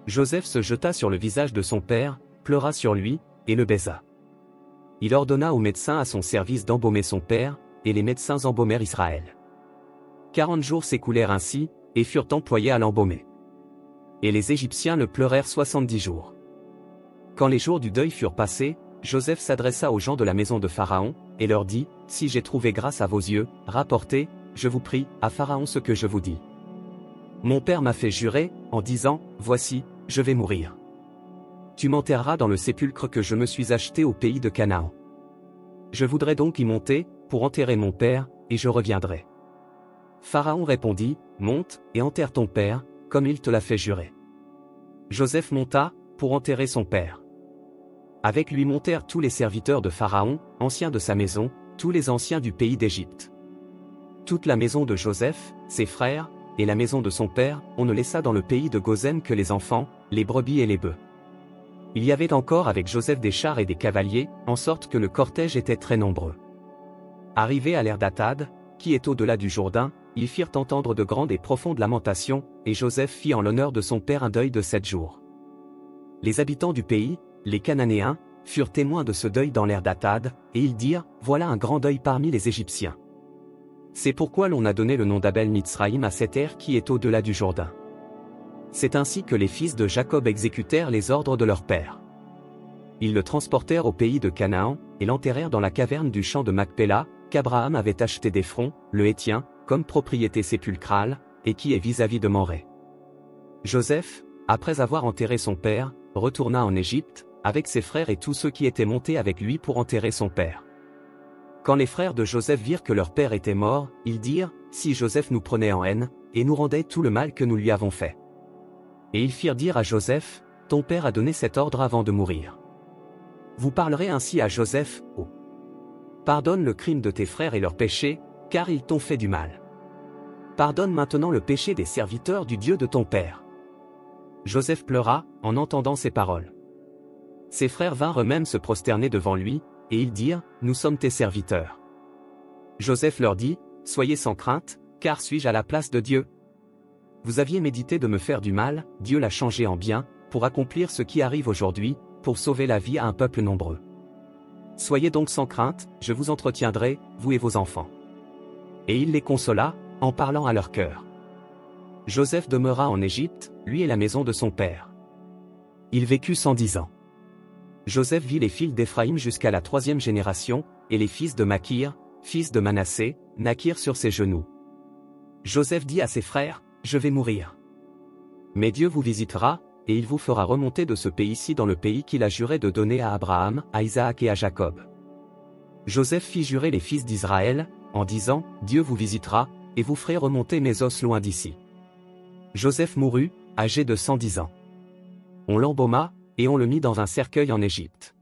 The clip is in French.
Joseph se jeta sur le visage de son père, pleura sur lui, et le baisa. Il ordonna aux médecins à son service d'embaumer son père, et les médecins embaumèrent Israël. 40 jours s'écoulèrent ainsi, et furent employés à l'embaumer. Et les Égyptiens le pleurèrent 70 jours. Quand les jours du deuil furent passés, Joseph s'adressa aux gens de la maison de Pharaon, et leur dit, « Si j'ai trouvé grâce à vos yeux, rapportez, je vous prie, à Pharaon ce que je vous dis. Mon père m'a fait jurer, en disant, voici, je vais mourir. Tu m'enterreras dans le sépulcre que je me suis acheté au pays de Canaan. Je voudrais donc y monter, pour enterrer mon père, et je reviendrai. » Pharaon répondit, « Monte, et enterre ton père, comme il te l'a fait jurer. » Joseph monta, pour enterrer son père. Avec lui montèrent tous les serviteurs de Pharaon, anciens de sa maison, tous les anciens du pays d'Égypte. Toute la maison de Joseph, ses frères, et la maison de son père, on ne laissa dans le pays de Goshen que les enfants, les brebis et les bœufs. Il y avait encore avec Joseph des chars et des cavaliers, en sorte que le cortège était très nombreux. Arrivés à l'ère d'Atad, qui est au-delà du Jourdain, ils firent entendre de grandes et profondes lamentations, et Joseph fit en l'honneur de son père un deuil de 7 jours. Les habitants du pays, les Cananéens, furent témoins de ce deuil dans l'ère d'Atad, et ils dirent, voilà un grand deuil parmi les Égyptiens. C'est pourquoi l'on a donné le nom d'Abel Mitzraïm à cette ère qui est au-delà du Jourdain. C'est ainsi que les fils de Jacob exécutèrent les ordres de leur père. Ils le transportèrent au pays de Canaan, et l'enterrèrent dans la caverne du champ de Macpéla, qu'Abraham avait acheté d'Éphron, le Héthien, comme propriété sépulcrale, et qui est vis-à-vis de Mamré. Joseph, après avoir enterré son père, retourna en Égypte, avec ses frères et tous ceux qui étaient montés avec lui pour enterrer son père. Quand les frères de Joseph virent que leur père était mort, ils dirent, si Joseph nous prenait en haine, et nous rendait tout le mal que nous lui avons fait. Et ils firent dire à Joseph, ton père a donné cet ordre avant de mourir. Vous parlerez ainsi à Joseph, oh. Pardonne le crime de tes frères et leurs péchés, car ils t'ont fait du mal. Pardonne maintenant le péché des serviteurs du Dieu de ton père. Joseph pleura, en entendant ces paroles. Ses frères vinrent eux-mêmes se prosterner devant lui, et ils dirent, nous sommes tes serviteurs. Joseph leur dit, soyez sans crainte, car suis-je à la place de Dieu? Vous aviez médité de me faire du mal, Dieu l'a changé en bien, pour accomplir ce qui arrive aujourd'hui, pour sauver la vie à un peuple nombreux. Soyez donc sans crainte, je vous entretiendrai, vous et vos enfants. Et il les consola, en parlant à leur cœur. Joseph demeura en Égypte, lui et la maison de son père. Il vécut 110 ans. Joseph vit les fils d'Éphraïm jusqu'à la 3e génération, et les fils de Makir, fils de Manassé, naquirent sur ses genoux. Joseph dit à ses frères, je vais mourir. Mais Dieu vous visitera, et il vous fera remonter de ce pays-ci dans le pays qu'il a juré de donner à Abraham, à Isaac et à Jacob. Joseph fit jurer les fils d'Israël, en disant, Dieu vous visitera, et vous ferez remonter mes os loin d'ici. Joseph mourut, âgé de 110 ans. On l'embauma, et on le mit dans un cercueil en Égypte.